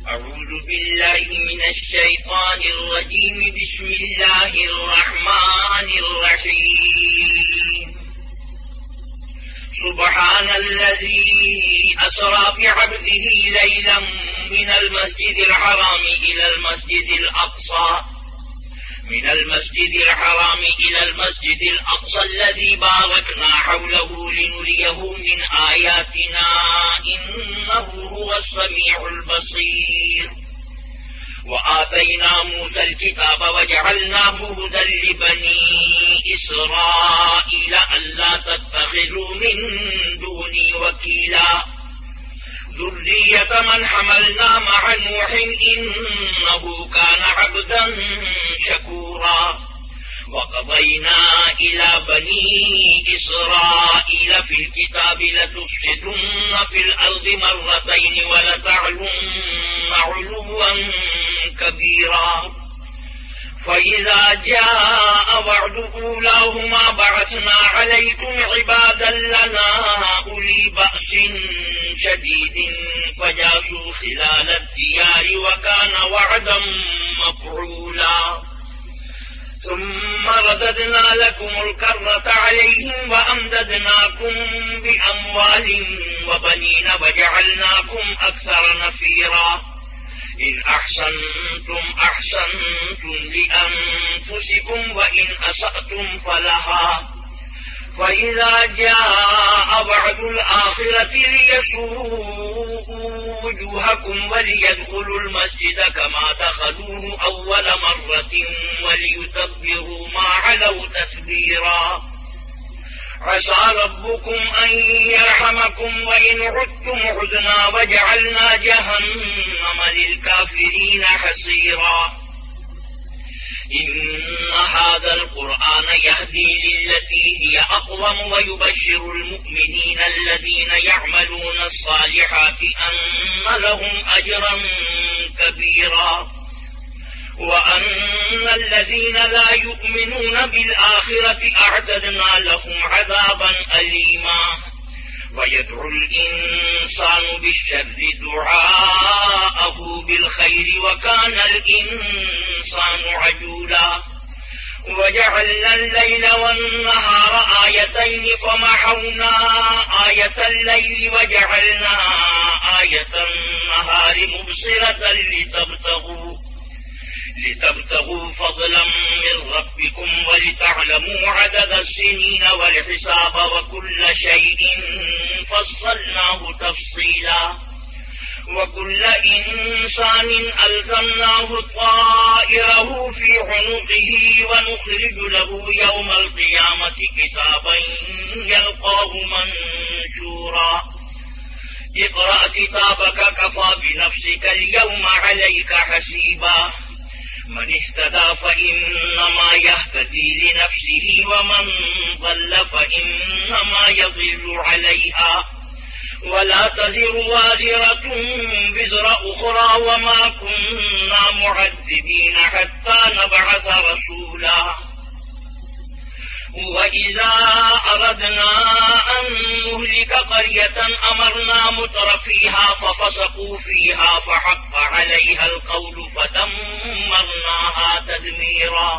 أعوذ بالله من الشيطان الرجيم. بسم الله الرحمن الرحيم. سبحان الذي أسرى بعبده ليلا من المسجد الحرام إلى المسجد الأقصى الذي باركنا حوله لنريه من آياتنا إنه هو السميع البصير. وآتينا موسى الكتاب وجعلناه هدى لبني إسرائيل ألا تتخذوا من دوني وكيلا ذرية من حملنا مع نوح إنه كان عبدا شكورا. وقضينا إلى بني إسرائيل في الكتاب لتفسدن في الأرض مرتين ولتعلن علوا كبيرا. فإذا جاء وعد أولاهما بعثنا عليكم عبادا لنا أولي بأس شديد فجاسوا خلال الديار وكان وعدا مفعولا. ثم رددنا لكم الكرة عليهم وأمددناكم بأموال وبنين وجعلناكم أكثر نفيرا. إن أحسنتم أحسنتم لأنفسكم وإن أسأتم فلها. فإذا جاء وعد الآخرة ليسوءوا وجوهكم وليدخلوا المسجد كما دخلوه أول مرة وليتبروا ما علوا تتبيرا. عسى ربكم أن يرحمكم وإن عدتم عدنا وجعلنا جهنم للكافرين حصيرا. إن هذا القرآن يهدي للتي هي أقوم ويبشر المؤمنين الذين يعملون الصالحات أن لهم أجرا كبيرا وأن الذين لا يؤمنون بالآخرة أعتدنا لهم عذابا أليما. ويدعو الإنسان بالشر دعاءه بالخير وكان الإنسان عجولا. وجعلنا الليل والنهار آيتين فمحونا آية الليل وجعلنا آية النهار مبصرة لتبتغوا فضلا من ربكم ولتعلموا عدد السنين والحساب وكل شيء فصلناه تفصيلا. وكل إنسان ألزمناه طائره في عنقه ونخرج له يوم القيامة كتابا يلقاه منشورا. اقرأ كتابك كفى بنفسك اليوم عليك حسيبا. من اهتدى فإنما يهتدي لنفسه ومن ضل فإنما يضل عليها ولا تزر وازرة وزر أخرى وما كنا معذبين حتى نبعث رسولا. وإذا أردنا أن نهلك قرية أمرنا مترفيها ففسقوا فيها فحق عليها القول فدمرناها تدميرا.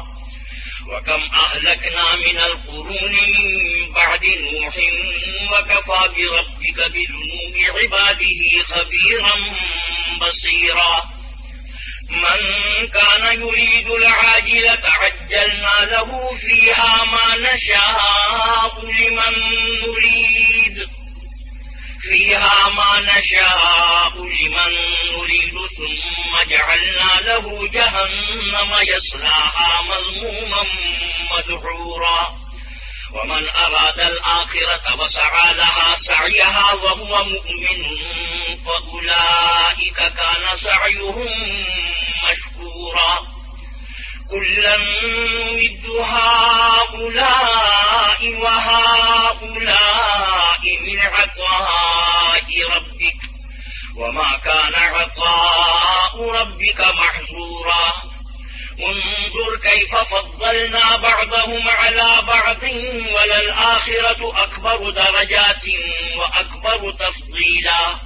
وكم أهلكنا من القرون من بعد نوح وكفى بربك بذنوب عباده خبيرا بصيرا. من كان يريد العاجلة عجلنا له فيها ما نشاء لمن نريد ثم جعلنا له جهنم يصلاها مذموما مدحورا. ومن أراد الآخرة وسعى لها سعيها وهو مؤمن فأولئك كان سعيهم مشكورا. كلا نمد هؤلاء وهؤلاء من عطاء ربك وما كان عطاء ربك محظورا. انظر كيف فضلنا بعضهم على بعض وللآخرة أكبر درجات وأكبر تفضيلا.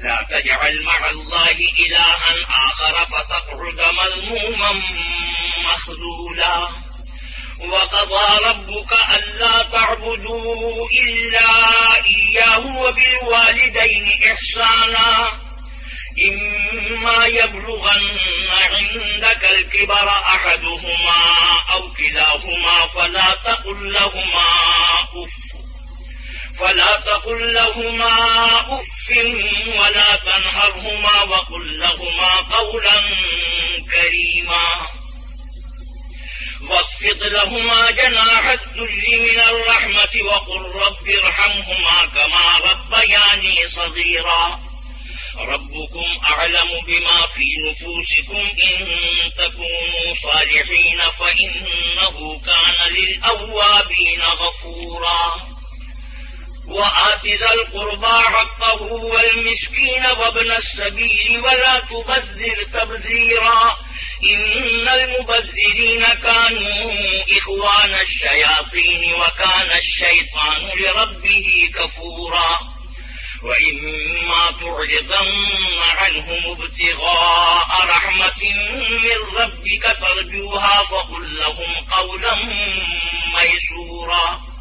لا تجعل مع الله إلها آخر فتقعد مذموما مخذولا وقضى ربك ألا تعبدوا إلا إياه وبالوالدين إحسانا إما يبلغن عندك الكبر أحدهما أو كلاهما فلا تقل لهما أف ولا تنهرهما وقل لهما قولا كريما واخفض لهما جناح الذل من الرحمة وقل رب ارحمهما كما ربياني صغيرا ربكم أعلم بما في نفوسكم إن تكونوا صالحين فإنه كان للأوابين غفورا وآت ذا القربى حقه والمسكين وابن السبيل ولا تبذر تبذيرا إن المبذرين كانوا إخوان الشياطين وكان الشيطان لربه كفورا وإما تعرضن عنهم ابتغاء رحمة من ربك ترجوها فقل لهم قولا ميسورا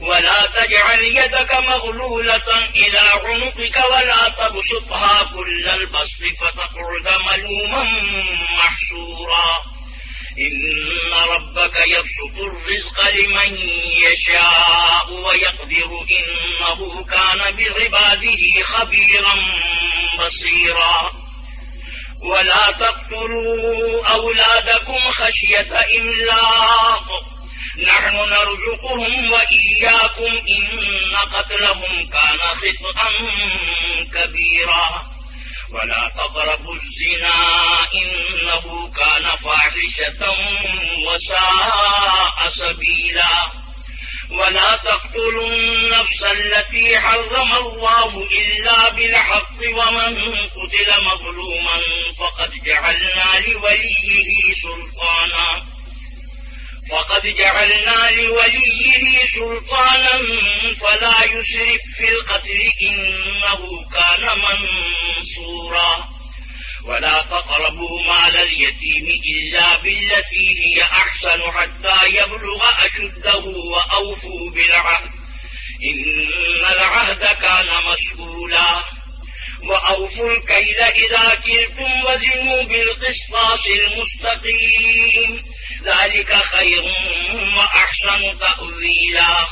ولا تجعل يدك مغلولة إلى عنقك ولا تبسطها كل البسط فتقعد ملوما محسورا إن ربك يبسط الرزق لمن يشاء ويقدر إنه كان بعباده خبيرا بصيرا ولا تقتلوا أولادكم خشية إملاق نحن نرزقهم وإياكم إن قتلهم كان خطأ كبيرا ولا تقربوا الزنا إنه كان فاحشة وساء سبيلا ولا تقتلوا النفس التي حرم الله إلا بالحق ومن قتل مظلوما فقد جعلنا لوليه سلطانا فلا يسرف في القتل إنه كان منصورا ولا تقربوا مال اليتيم إلا بالتي هي أحسن حتى يبلغ أشده وأوفوا بالعهد إن العهد كان مسؤولا وأوفوا الكيل إذا كلتم وزنوا بالقسطاس المستقيم ذلك خير وأحسن تأويلا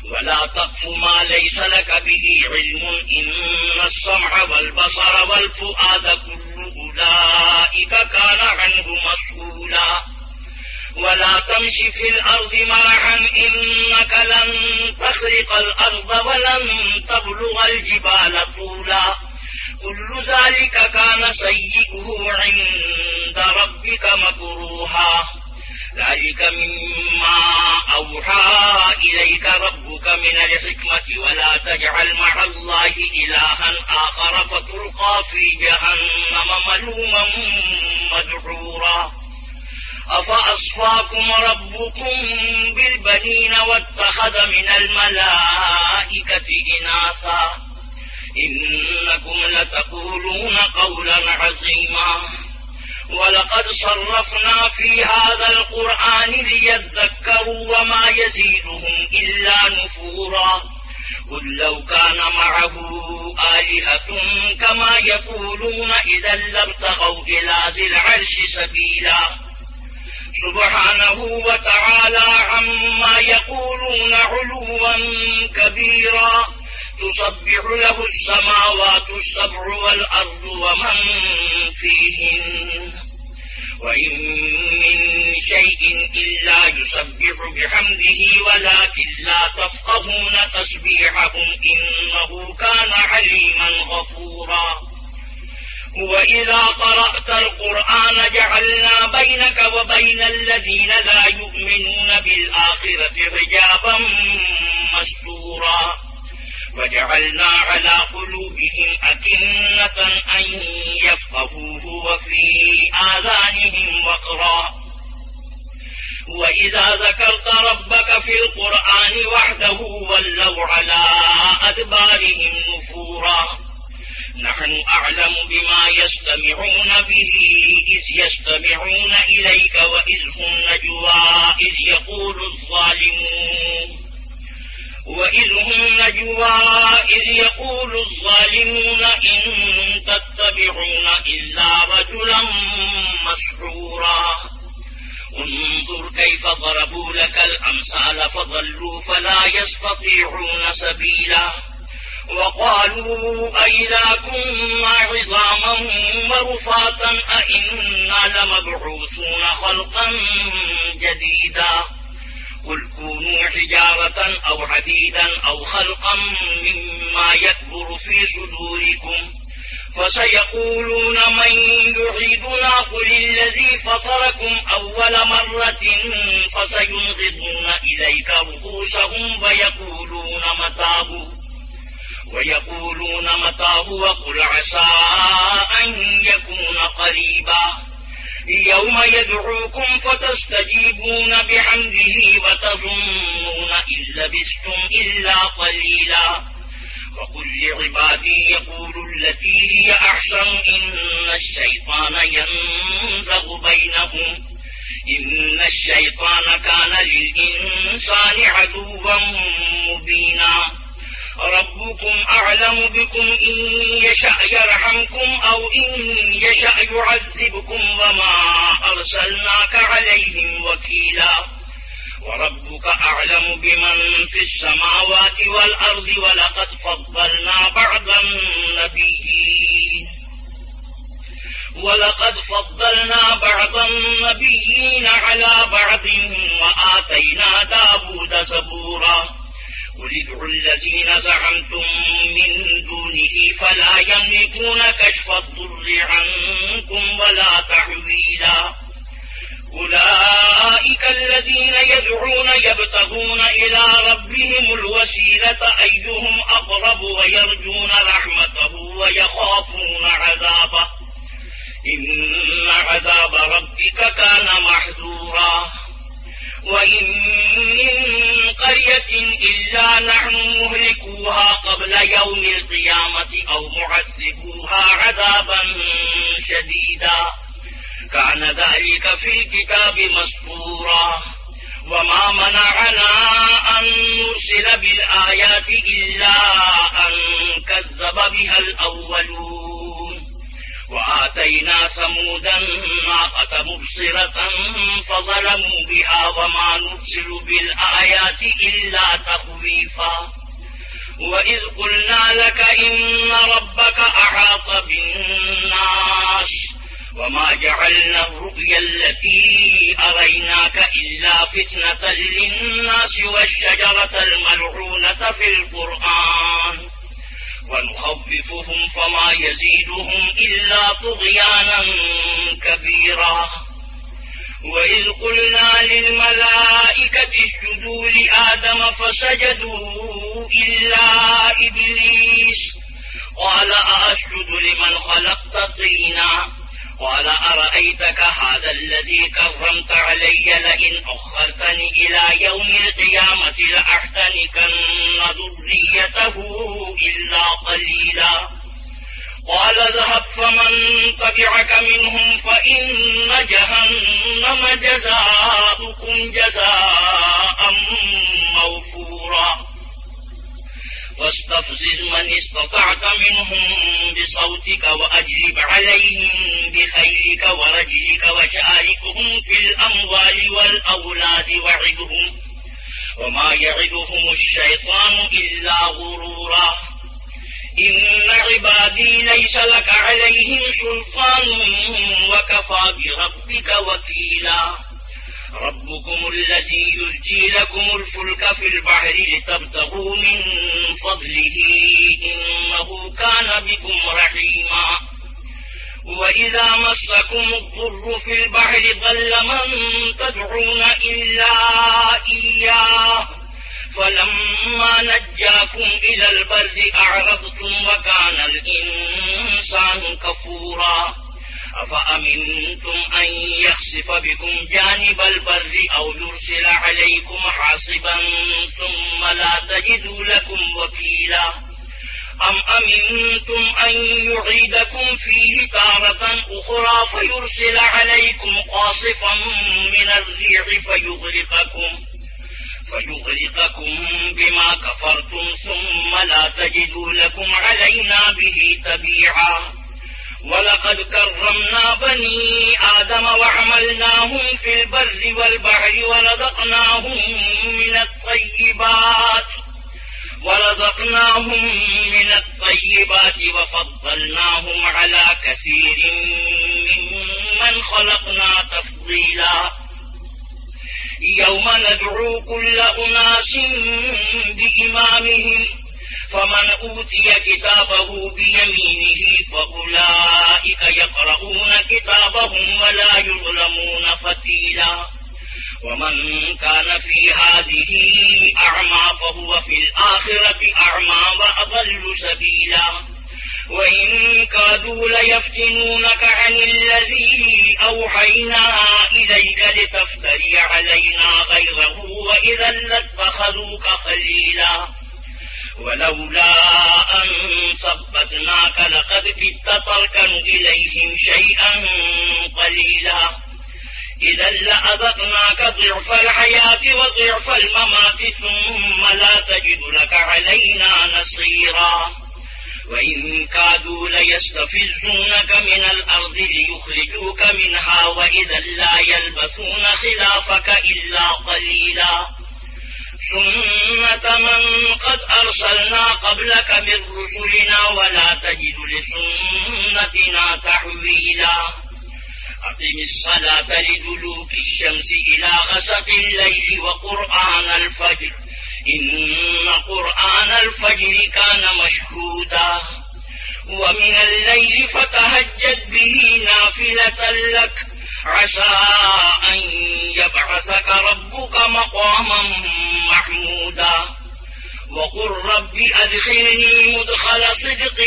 ولا تقف ما ليس لك به علم إن السمع والبصر والفؤاد كل أولئك كان عنه مسؤولا ولا تمش في الأرض مرحا إنك لن تخرق الأرض ولن تبلغ الجبال طولا كل ذلك كان سيئه عند ربك مكروها ذلك مما أوحى إليك ربك من الحكمة ولا تجعل مع الله إلها آخر فتلقى في جهنم ملوما مدحورا أفأصفاكم ربكم بالبنين واتخذ من الملائكة إناثا إنكم لتقولون قولا عظيما ولقد صرفنا في هذا القرآن ليذكروا وما يزيدهم إلا نفورا قل لو كان معه آلهة كما يقولون إذا لابتغوا إلى ذي العرش سبيلا سبحانه وتعالى عما يقولون علوا كبيرا تسبح له السماوات السبع والأرض ومن فيهن وإن من شيء إلا يسبح بحمده ولكن لا تفقهون تسبيحهم إنه كان عليما غفورا وإذا قرأت القرآن جعلنا بينك وبين الذين لا يؤمنون بالآخرة حجابا مستورا وجعلنا على قلوبهم أكنة أن يفقهوه وفي آذانهم وقرا وإذا ذكرت ربك في القرآن وحده ولوا على أدبارهم نفورا نحن أعلم بما يستمعون به إذ يستمعون إليك وإذ هم نجوى إذ يقول الظالمون إن تتبعون إلا رجلا مسحورا انظر كيف ضربوا لك الأمثال فضلوا فلا يستطيعون سبيلا وقالوا أئذا كنا عظاما ورفاتا أئنا لمبعوثون خلقا جديدا قل كونوا حجارة أو حديدا أو خلقا مما يكبر في صدوركم فسيقولون من يعيدنا قل الذي فطركم أول مرة فسينغضون إليك رؤوسهم ويقولون متاه وقل عسى أن يكون قريبا يوم يدعوكم فتستجيبون بحمده وتظنون إن لبثتم إلا قليلا وقل لعبادي يقولوا التي هي أحسن إن الشيطان ينزغ بينهم إن الشيطان كان للإنسان عدوا مبينا ربكم أعلم بكم إن يشأ يرحمكم أو إن يشأ يعذبكم وما أرسلناك عليهم وكيلا وربك أعلم بمن في السماوات والأرض ولقد فضلنا بعض النبيين على بعض وآتينا داود زبورا قل ادعوا الذين زعمتم من دونه فلا يملكون كشف الضر عنكم ولا تحويلا أولئك الذين يدعون يبتغون إلى ربهم الوسيلة أيهم أقرب ويرجون رحمته ويخافون عذابه إن عذاب ربك كان محذورا وإن من قرية إلا نحن مهلكوها قبل يوم القيامة أو معذبوها عذابا شديدا كان ذلك في الكتاب مسطورا وما منعنا أن نرسل بالآيات إلا أن كذب بها الأولون وآتينا ثمودا الناقة مبصرة فظلموا بها وما نرسل بالآيات إلا تخويفا وإذ قلنا لك إن ربك أحاط بالناس وما جعلنا الرؤيا التي أريناك إلا فتنة للناس والشجرة الملعونة في القرآن ونخوفهم فما يزيدهم إلا طغيانا كبيرا وإذ قلنا للملائكة اسجدوا لآدم فسجدوا إلا إبليس قال أأسجد لمن خلقت طينا قال أرأيتك هذا الذي كرمت علي لئن أخرتني إلى يوم القيامة لأحتنكن ذريته إلا قليلا قال اذهب فمن تبعك منهم فإن جهنم جزاؤكم جزاء موفورا واستفزز من استطعت منهم بصوتك وأجلب عليهم بخيلك ورجلك وشاركهم في الأموال والأولاد وعدهم وما يعدهم الشيطان إلا غرورا إن عبادي ليس لك عليهم سلطان وكفى بربك وكيلا ربكم الذي يزجي لكم الفلك في البحر لتبتغوا من فضله إنه كان بكم رحيما وإذا مسكم الضر في البحر ضل من تدعون إلا إياه فلما نجاكم إلى البر أعرضتم وكان الإنسان كفورا أفأمنتم أن يخسف بكم جانب البر أو يرسل عليكم حاصبا ثم لا تجدوا لكم وكيلا أم أمنتم أن يعيدكم فيه تارة أخرى فيرسل عليكم قاصفا من الريح فيغرقكم بما كفرتم ثم لا تجدوا لكم علينا به تبيعا ولقد كرمنا بني آدم وحملناهم في البر والبحر ورزقناهم من الطيبات وفضلناهم على كثير ممن خلقنا تفضيلا يوم ندعو كل أناس بإمامهم فمن أوتي كتابه بيمينه فأولئك يقرؤون كتابهم ولا يظلمون فتيلا ومن كان في هذه أعمى فهو في الآخرة أعمى وأضل سبيلا وإن كادوا ليفتنونك عن الذي أوحينا إليك لتفتري علينا غيره وإذا لاتخذوك خليلا ولولا أن ثبتناك لقد كدت تركن إليهم شيئا قليلا إذا لأذقناك ضعف الحياة وضعف الممات ثم لا تجد لك علينا نصيرا وإن كادوا ليستفزونك من الأرض ليخرجوك منها وإذا لا يلبثون خلافك إلا قليلا سنة من قد أرسلنا قبلك من رسلنا ولا تجد لسنتنا تحويلا أقم الصلاة لدلوك الشمس إلى غسق الليل وقرآن الفجر إن قرآن الفجر كان مشهودا ومن الليل فتهجد به نافلة لك عسى أن يبعثك ربك مقاما محمودا وقل رب أدخلني مدخل صدق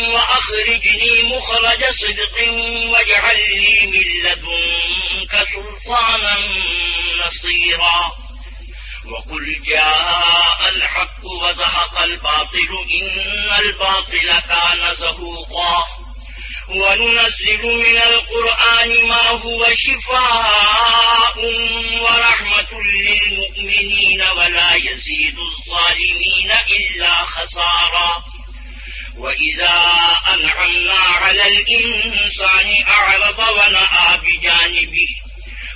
وأخرجني مخرج صدق واجعل لي من لدنك سلطانا نصيرا وقل جاء الحق وزهق الباطل إن الباطل كان زهوقا وننزل من القرآن ما هو شفاء ورحمة للمؤمنين ولا يزيد الظالمين إلا خسارا وإذا أنعمنا على الإنسان أعرض ونأى بجانبه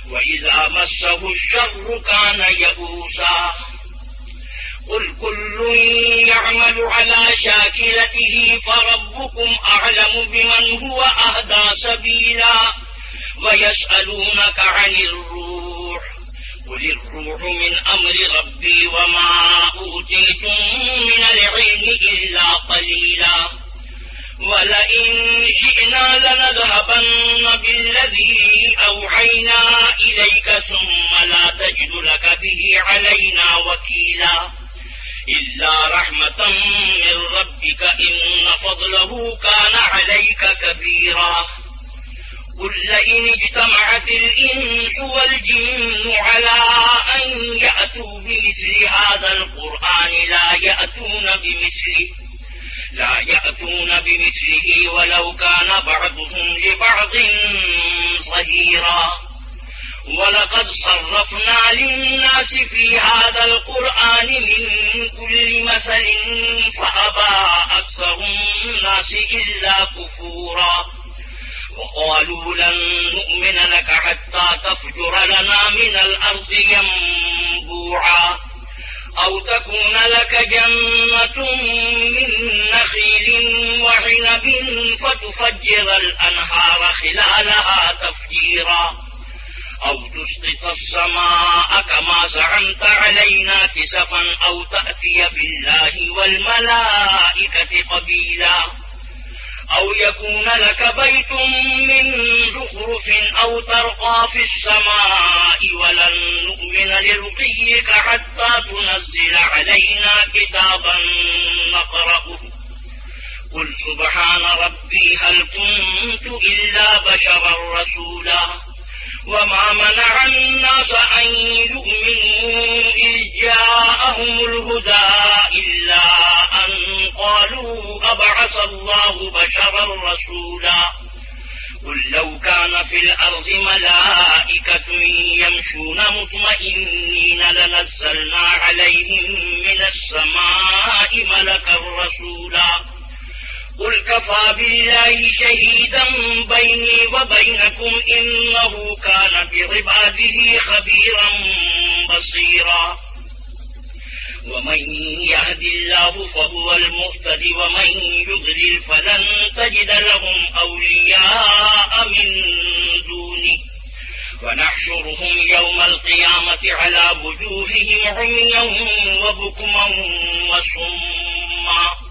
وإذا مسه الشر كان يئوسا قل كل يعمل على شاكلته فربكم أعلم بمن هو أهدى سبيلا ويسألونك عن الروح قل الروح من أمر ربي وما أوتيتم من العلم إلا قليلا ولئن شئنا لنذهبن بالذي أوحينا إليك ثم لا تجد لك به علينا وكيلا إلا رحمة من ربك إن فضله كان عليك كبيرا قل لئن اجتمعت الإنس والجن على أن يأتوا بمثل هذا القرآن لا يأتون بمثله ولو كان بعضهم لبعض ظهيرا ولقد صرفنا للناس في هذا القرآن من كل مثل فأبى أكثر الناس إلا كفورا وقالوا لن نؤمن لك حتى تفجر لنا من الأرض ينبوعا أو تكون لك جنة من نخيل وعنب فتفجر الأنهار خلالها تفجيرا أو تسقط السماء كما زعمت علينا كسفا أو تأتي بالله والملائكة قبيلا أو يكون لك بيت من زخرف أو ترقى في السماء ولن نؤمن لرقيك حتى تنزل علينا كتابا نقرأه قل سبحان ربي هل كنت إلا بشرا رسولا وما منع الناس أن يؤمنوا إذ جاءهم الهدى إلا أن قالوا أبعث الله بشرا رسولا قل لو كان في الأرض ملائكة يمشون مطمئنين لنزلنا عليهم من السماء ملكا رسولا قل كفى بالله شهيدا بيني وبينكم إنه كان بعباده خبيرا بصيرا ومن يهد الله فهو المهتد ومن يضلل فلن تجد لهم أولياء من دونه ونحشرهم يوم القيامة على وجوههم عميا وبكما وصما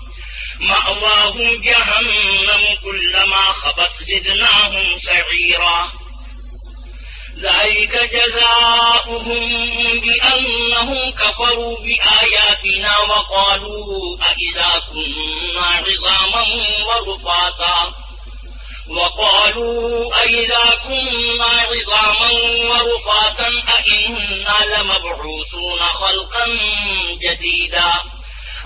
مأواهم جهنم كلما خبت زدناهم سعيرا ذلك جزاؤهم بأنهم كفروا بآياتنا وقالوا أإذا كنا عظاما ورفاتا أئنا لمبعوثون خلقا جديدا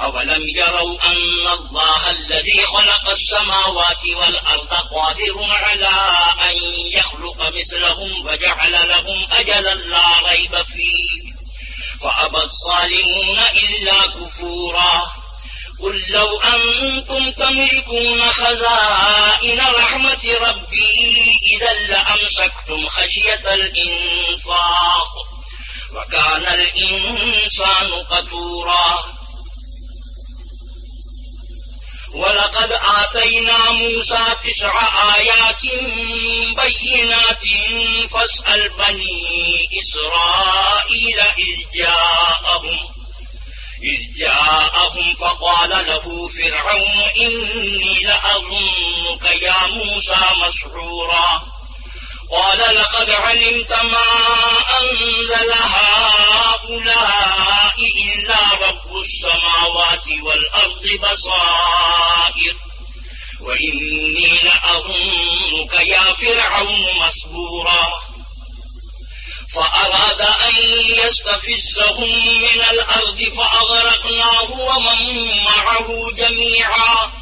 أولم يروا أن الله الذي خلق السماوات والأرض قادر على أن يخلق مثلهم وجعل لهم أجلا لا ريب فيه فأبى الظالمون إلا كفورا قل لو أنتم تملكون خزائن رحمة ربي إذا لأمسكتم خشية الإنفاق وكان الإنسان قتورا وَلَقَدْ آتَيْنَا مُوسَى 9 آيَاتٍ بَيِّنَاتٍ فَاسْأَلْ بَنِي إِسْرَائِيلَ إِذْ جَاءَهُمْ فَقَالَ لَهُ فِرْعَوْنُ إِنِّي لَأَظُنُّكَ يَا مُوسَى مَسْحُورًا قال لقد علمت ما أنزل هؤلاء إلا رب السماوات والأرض بصائر وإني لأظنك يا فرعون مسحورا فأراد أن يستفزهم من الأرض فأغرقناه ومن معه جميعا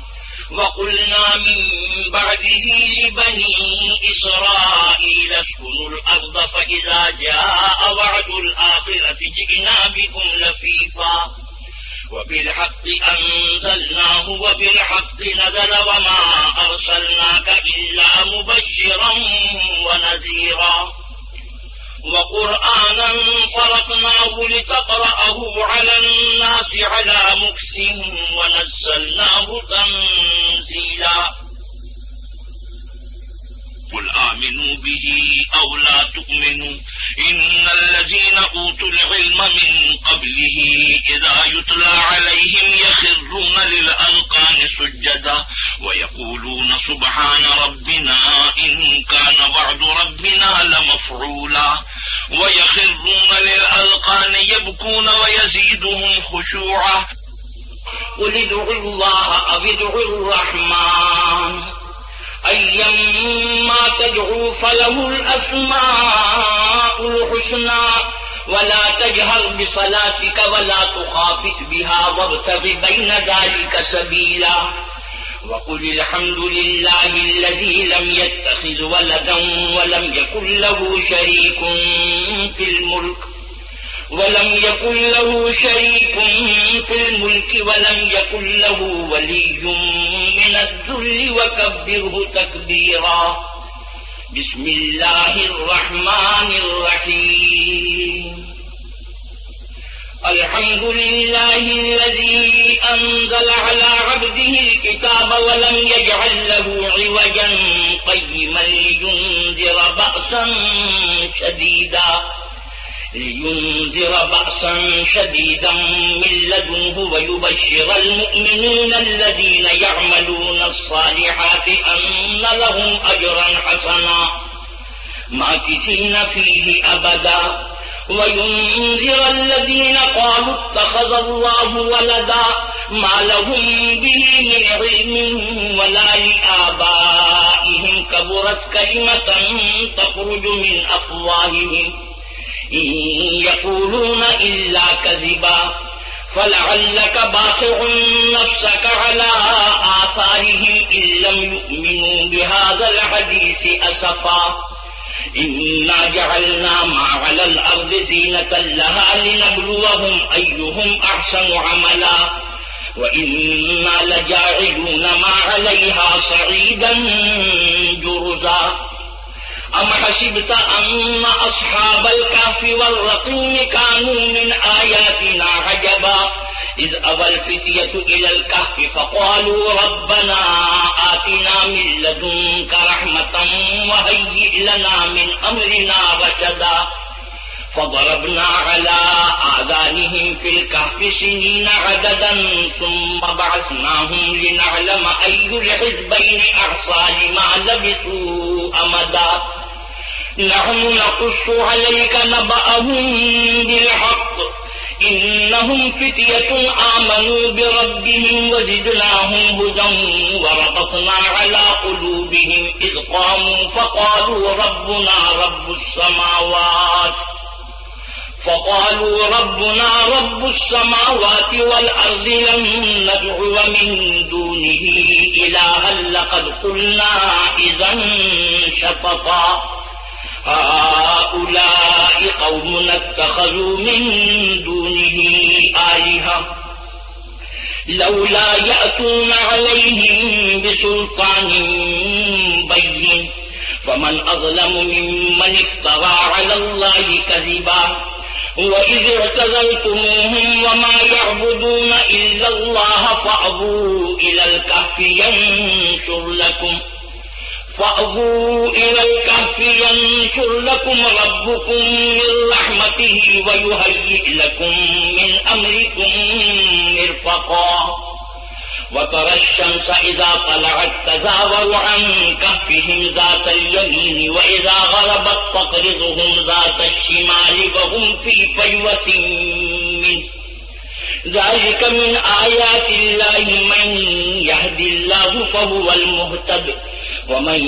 وقلنا من بعده لبني إسرائيل اسكنوا الأرض فإذا جاء وعد الآخرة جئنا بكم لفيفا وبالحق أنزلناه وبالحق نزل وما أرسلناك إلا مبشرا ونذيرا وقرآنا فرقناه لتقرأه على الناس على مكث ونزلناه تنزيلا قل آمنوا به أو لا تؤمنوا إن الذين أوتوا العلم من قبله إذا يتلى عليهم يخرون للأذقان سجدا ويقولون سبحان ربنا إن كان وعد ربنا لمفعولا ويخرون للأذقان يبكون ويزيدهم خشوعا قل ادعوا الله أو ادعوا الرحمن أيما تدعوا فله الأسماء الحسنى ولا تجهر بصلاتك ولا تخافت بها وابتغ بين ذلك سبيلا وقل الحمد لله الذي لم يتخذ ولدا ولم يكن له شريك في الملك ولم يكن له ولي من الذل وكبره تكبيرا بسم الله الرحمن الرحيم الحمد لله الذي أنزل على عبده الكتاب ولم يجعل له عوجا قيما لينذر بأسا شديدا من لدنه ويبشر المؤمنين الذين يعملون الصالحات أن لهم أجرا حسنا ماكثين فيه أبدا وينذر الذين قالوا اتخذ الله ولدا ما لهم به من علم ولا لآبائهم كبر كبرت كلمة تخرج من أفواههم إن يقولون إلا كذبا فلعلك باخع نفسك على آثارهم إن لم يؤمنوا بهذا الحديث أسفا إنا جعلنا ما على الأرض زينة لها لنبلوهم أيهم أحسن عملا وإنا لجاعلون ما عليها صعيدا جرزا أم حسبت أن أصحاب الكهف والرقيم كانوا من آياتنا عجبا إذ أوى الفتية إلى الكهف فقالوا ربنا آتنا من لدنك رحمة وهيئ لنا من أمرنا رشدا فضربنا على آذانهم في الكهف سنين عددا ثم بعثناهم لنعلم أي الحزبين أحصى لما لبثوا أمدا نحن نقص عليك نبأهم بالحق إنهم فتية آمنوا بربهم وزدناهم هدى وربطنا على قلوبهم إذ قاموا فقالوا ربنا رب السماوات والأرض لن ندعو من دونه إلها لقد قلنا إذا شططا هؤلاء قوم اتخذوا من دونه آلهة لولا يأتون عليهم بسلطان بين فمن أظلم ممن افترى على الله كذبا وإذ اعتزلتموهم وما يعبدون إلا الله فأووا إلى الكهف ينشر لكم ربكم من رحمته ويهيئ لكم من أمركم مرفقا وترى الشمس إذا طلعت تزاور عن كهفهم ذات اليمين وإذا غربت تقرضهم ذات الشمال وهم في فجوة منه ذلك من آيات الله من يهد الله فهو المهتد ومن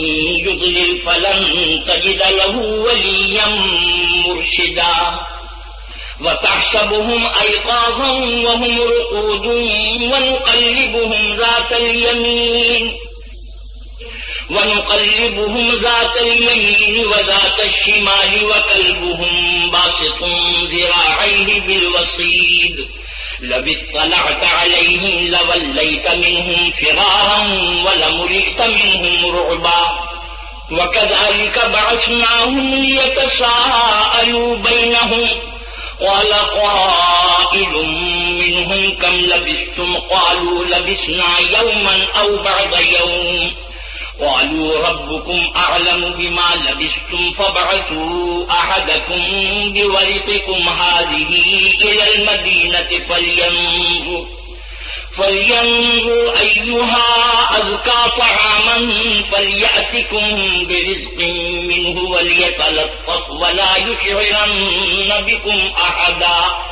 يضلل فلن تجد له وليا مرشدا وتحسبهم أيقاظا وهم رقود ونقلبهم ذات اليمين وذات الشمال وكلبهم باسط ذراعيه بالوصيد لو اطلعت عليهم لوليت منهم فرارا ولملئت منهم رعبا وكذلك بعثناهم ليتساءلوا بينهم قال قائل منهم كم لبثتم قالوا لبثنا يوما أو بعض يوم قالوا ربكم أعلم بما لبثتم فابعثوا أحدكم بورقكم هذه إلى المدينة فلينظر أيها أزكى طعاما فليأتكم برزق منه وليتلطف ولا يشعرن بكم أحدا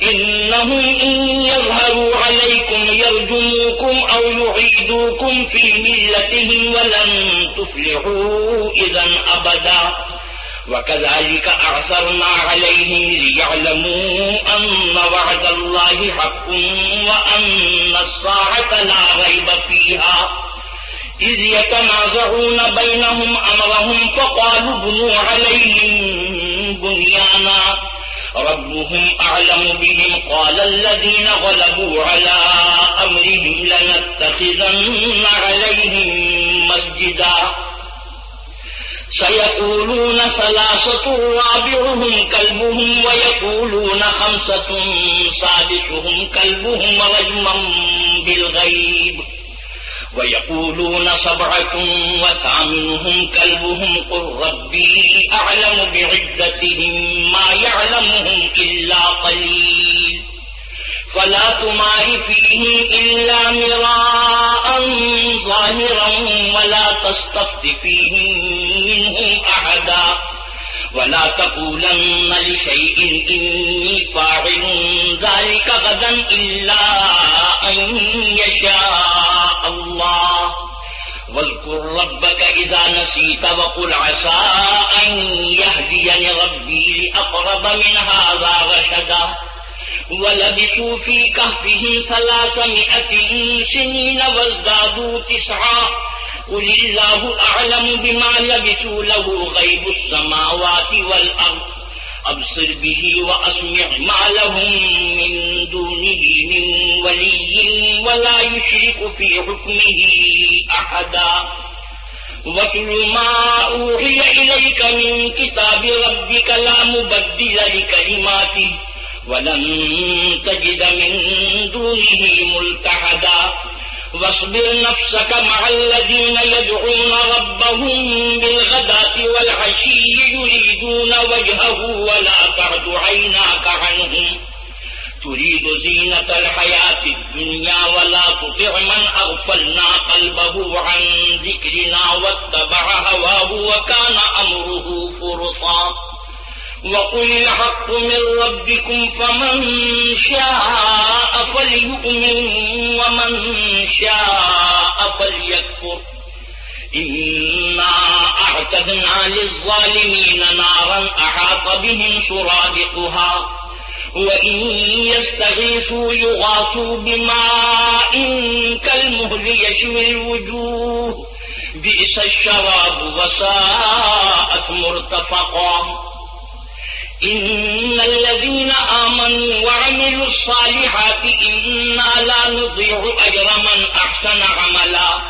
إنهم إن يظهروا عليكم يرجموكم أو يعيدوكم في ملتهم ولن تفلحوا إذا أبدا وكذلك أعثرنا عليهم ليعلموا أن وعد الله حق وأن الساعة لا ريب فيها إذ يتنازعون بينهم أمرهم فقالوا ابنوا عليهم بنيانا ربهم أعلم بهم قال الذين غلبوا على أمرهم لنتخذن عليهم مسجدا سيقولون ثلاثة رابعهم كلبهم ويقولون خمسة سادسهم كلبهم رجما بالغيب ويقولون سبعة وثامنهم كلبهم قل ربي أعلم بعدتهم ما يعلمهم إلا قليل فلا تمار فيهم إلا مراء ظاهرا ولا تستفت فيهم منهم أحدا ولا تقولن لشيء إني فاعل ذلك غدا إلا أن يشاء الله واذكر ربك إذا نسيت وقل عسى أن يهديني ربي لأقرب من هذا رشدا ولبثوا في كهفهم 300 سنين وازدادوا 9 قل الله أعلم بما لبثوا له غيب السماوات والأرض أبصر به وأسمع ما لهم من دونه من ولي ولا يشرك في حكمه أحدا واتل ما أوحي إليك من كتاب ربك لا مبدل لكلماته ولن تجد من دونه ملتحدا واصبر نفسك مع الذين يدعون ربهم بالغداة والعشي يريدون وجهه ولا تعد عيناك عنهم تريد زينة الحياة الدنيا ولا تطع من أغفلنا قلبه عن ذكرنا واتبع هواه وكان أمره فرطا وقل الحق من ربكم فمن شاء فليؤمن ومن شاء فليكفر إنا أعتدنا للظالمين نارا أحاط بهم سرادقها وإن يستغيثوا يغاثوا بماء كالمهل يشوي الوجوه بئس الشراب وساءت مرتفقا إن الذين آمنوا وعملوا الصالحات إنا لا نضيع أجر من أحسن عملا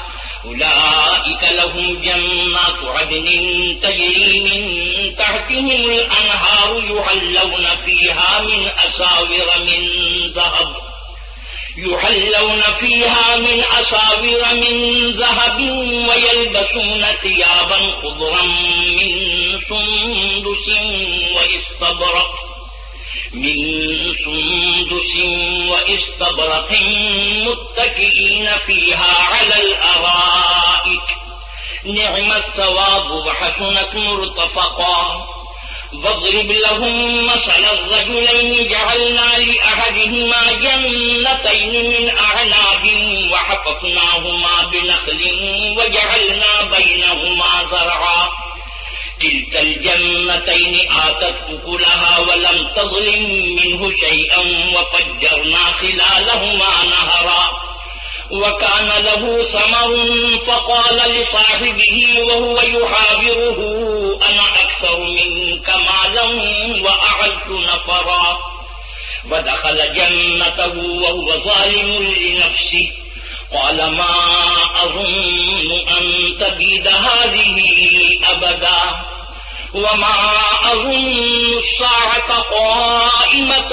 أولئك لهم جنات عدن تجري من تحتهم الأنهار يحلون فيها من أساور من ذهب ويلبسون ثيابا خضرا من سندس واستبرق متكئين فيها على الأرائك نعم الثواب وحسنت مرتفقا واضرب لهم مثل الرجلين جعلنا لأحدهما جنتين من أعناب وحففناهما بنخل وجعلنا بينهما زرعا كلتا الجنتين آتت أكلها ولم تظلم منه شيئا وفجرنا خلالهما نهرا وكان له ثمر فقال لصاحبه وهو يحاوره أنا أكثر منك مالا وأعز نفرا ودخل جنته وهو ظالم لنفسه قال ما أظن أن تبيد هذه أبدا وما أظن الساعة قائمة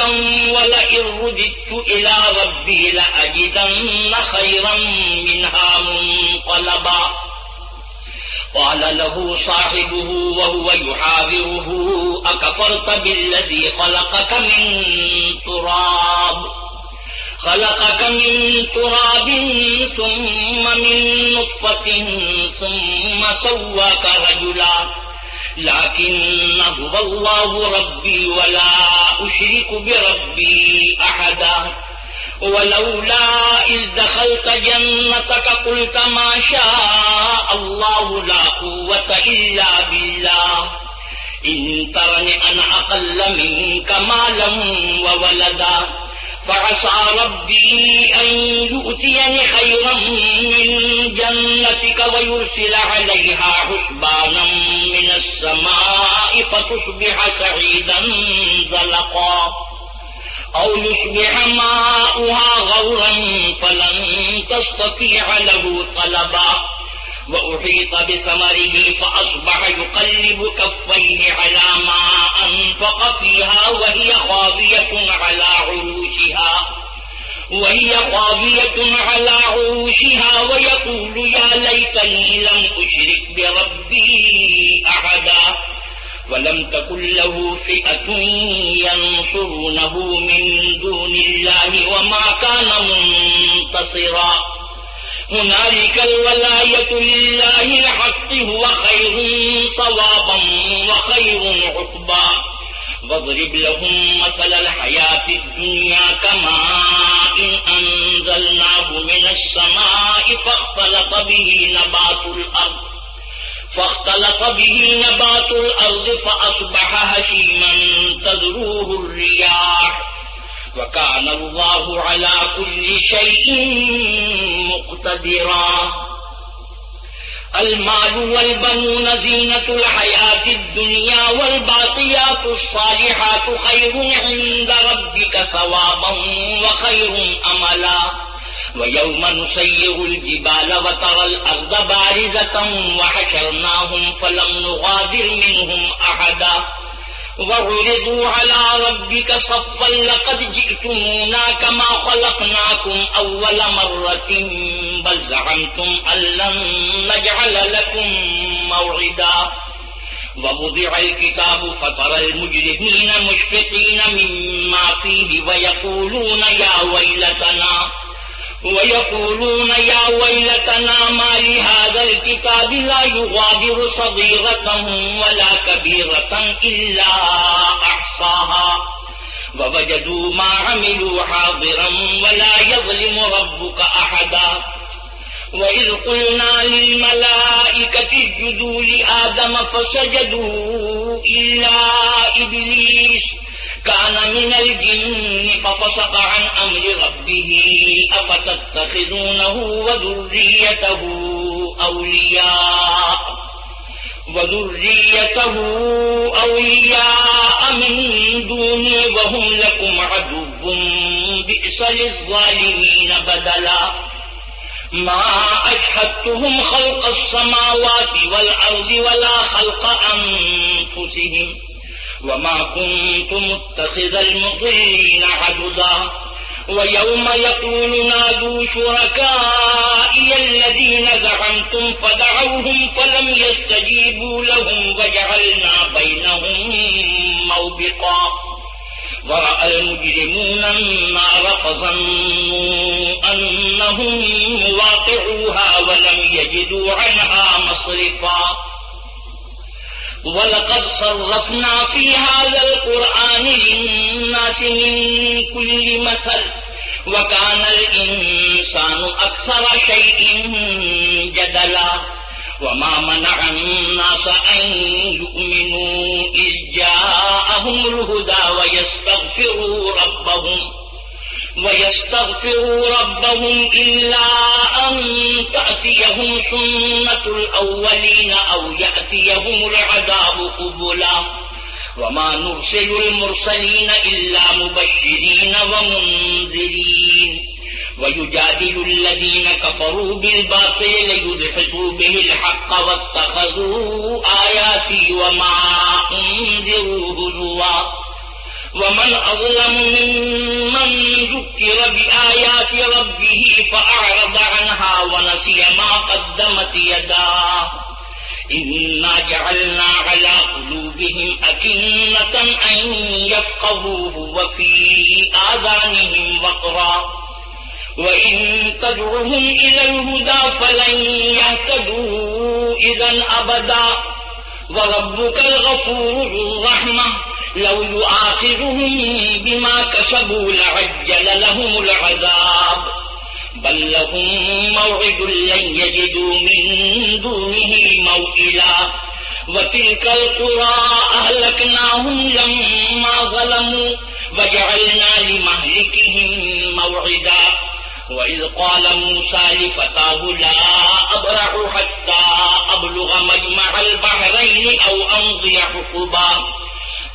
ولئن رددت إلى ربي لأجدن خيرا منها منقلبا قال له صاحبه وهو يحاوره أكفرت بالذي خلقك من تراب ثم من نطفة ثم سواك رجلا لكن هو الله ربي ولا أشرك بربي أحدا ولولا إذ دخلت جنتك قلت ما شاء الله لا قوة إلا بالله إن ترني أنا أقل منك مالا وولدا فعسى ربي أن يؤتيني خيرا من جنتك ويرسل عليها حسبانا من السماء فتصبح سعيدا زلقا أو يصبح ماؤها غورا فلن تستطيع له طلبا وأحيط بثمره فأصبح يقلب كفيه على ما أنفق فيها وهي خاوية على عروشها ويقول يا ليتني لم أشرك بربي أحدا ولم تكن له فئة ينصرونه من دون الله وما كان منتصرا هنالك الولاية لله الحق هو خير صوابا وخير عقبا واضرب لهم مثل الحياة الدنيا كماء أنزلناه من السماء فاختلط به نبات الأرض فأصبح هشيما تذروه الرياح وكان الله على كل شيء مقتدرا المال والبنون زينة الحياة الدنيا والباقيات الصالحات خير عند ربك ثوابا وخير أملا ويوم نسير الجبال وترى الأرض بارزة وحشرناهم فلم نغادر منهم أحدا وعرضوا على ربك صفا لقد جئتمونا كما خلقناكم أول مرة بل زعمتم أن لن نجعل لكم موعدا ووضع الكتاب فترى المجرمين مشفقين مما فيه ويقولون يا ويلتنا ما لهذا الكتاب لا يغادر صغيرة ولا كبيرة إلا أحصاها ووجدوا ما عملوا حاضرا ولا يظلم ربك أحدا وإذ قلنا للملائكة اسجدوا لآدم فسجدوا إلا إبليس كان من الجن ففسق عن أمر ربه أفتتخذونه وذريته أولياء من دوني وهم لكم عدو بئس للظالمين بدلا ما أشهدتهم خلق السماوات والأرض ولا خلق أنفسهم وما كنت متخذ المضلين عضدا ويوم يقول نادوا شركائي الذين زعمتم فدعوهم فلم يستجيبوا لهم وجعلنا بينهم موبقا ورأى المجرمون النار فظنوا أنهم مواقعوها ولم يجدوا عنها مصرفا وَلَقَدْ صَرَّفْنَا فِي هَذَا الْقُرْآنِ لِلنَّاسِ مِنْ كُلِّ مَثَلٍ وَكَانَ الْإِنسَانُ أَكْثَرَ شَيْءٍ جَدَلًا وَمَا مَنَعَ النَّاسَ أَنْ يُؤْمِنُوا إِذْ جَاءَهُمُ الْهُدَى وَيَسْتَغْفِرُوا رَبَّهُمْ إِلَّا أَن تَأْتِيَهُمْ سُنَّةُ الْأَوَّلِينَ أَوْ يَأْتِيَهُمُ الْعَذَابُ قُبُلًا وَمَا نُرْسِلُ الْمُرْسَلِينَ إِلَّا مُبَشِّرِينَ وَمُنذِرِينَ وَيُجَادِلُ الَّذِينَ كَفَرُوا بِالْبَاطِلِ لِيُدْحِضُوا بِهِ الْحَقَّ وَاتَّخَذُوا آيَاتِي وَمَا أُنذِرُوا هُزُوًا ومن أظلم ممن ذكر بآيات ربه فأعرض عنها ونسي ما قدمت يداه إنا جعلنا على قلوبهم أكنة أن يفقهوه وفي آذانهم وقرا وإن تدعهم إلى الهدى فلن يهتدوا إذا أبدا وربك الغفور ذو الرحمة لو يؤاخذهم بما كسبوا لعجل لهم العذاب بل لهم موعد لن يجدوا من دونه موئلا وتلك القرى أهلكناهم لما ظلموا وجعلنا لمهلكهم موعدا وإذ قال موسى لفتاه لا أبرح حتى أبلغ مجمع البحرين أو أمضي حقبا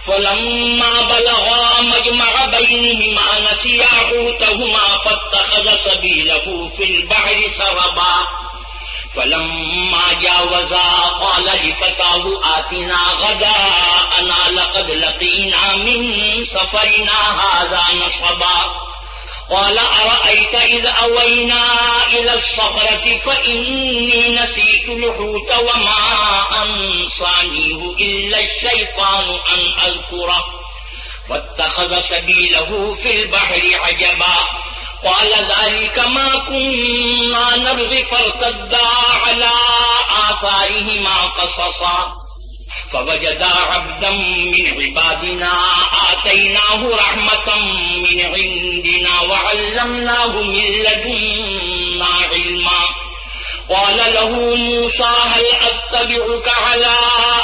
فلما بلغا مجمع بينهما نسيا حوتهما فاتخذ سبيله في البحر سربا فلما جاوزا قال لفتاه آتنا غداءنا لقد لقينا من سفرنا هذا نصبا قال أرأيت إذ أوينا إلى الصخرة فإني نسيت الحوت وما أنسانيه إلا الشيطان أن أذكره فاتخذ سبيله في البحر عجبا قال ذلك ما كنا نبغي فارتدا على آثارهما قصصا فوجدا عبدا من عبادنا آتيناه رحمة من عندنا وعلمناه من لدنا علما قال له موسى هل أتبعك على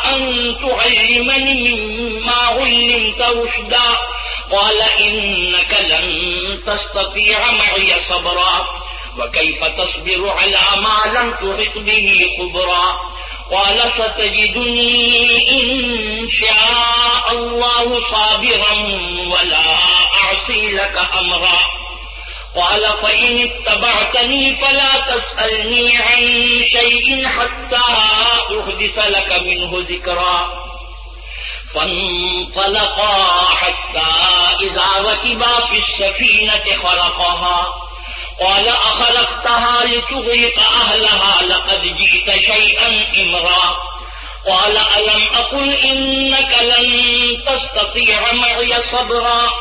أن تعلمني مما علمت رشدا قال إنك لن تستطيع معي صبرا وكيف تصبر على ما لم تحط به خبرا قال ستجدني إن شاء الله صابرا ولا أعصي لك أمرا قال فإن اتبعتني فلا تسألني عن شيء حتى أحدث لك منه ذكرا فانطلقا حتى إذا ركبا في السفينة خرقها قال أخرقتها لتغرق أهلها لقد جئت شيئا إمرا قال ألم أقل إنك لن تستطيع معي صبرا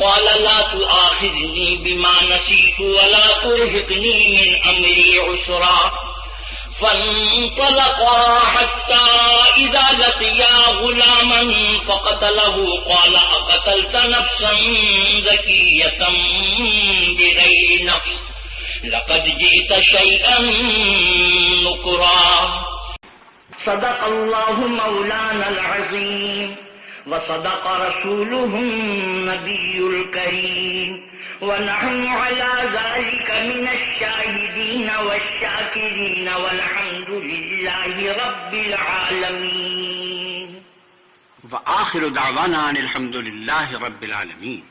قال لا تؤاخذني بما نسيت ولا ترهقني من أمري عسرا فانطلقا حتى إذا لقيا غلاما فقتله قال أقتلت نفسا زكية بغير نفس لقد جئت شيئا نكرا صدق الله مولانا العظيم وصدق رسوله النبي الكريم ونحن على ذلك من الشاهدين والشاكرين والحمد لله رب العالمين وآخر دعوانا الحمد لله رب العالمين.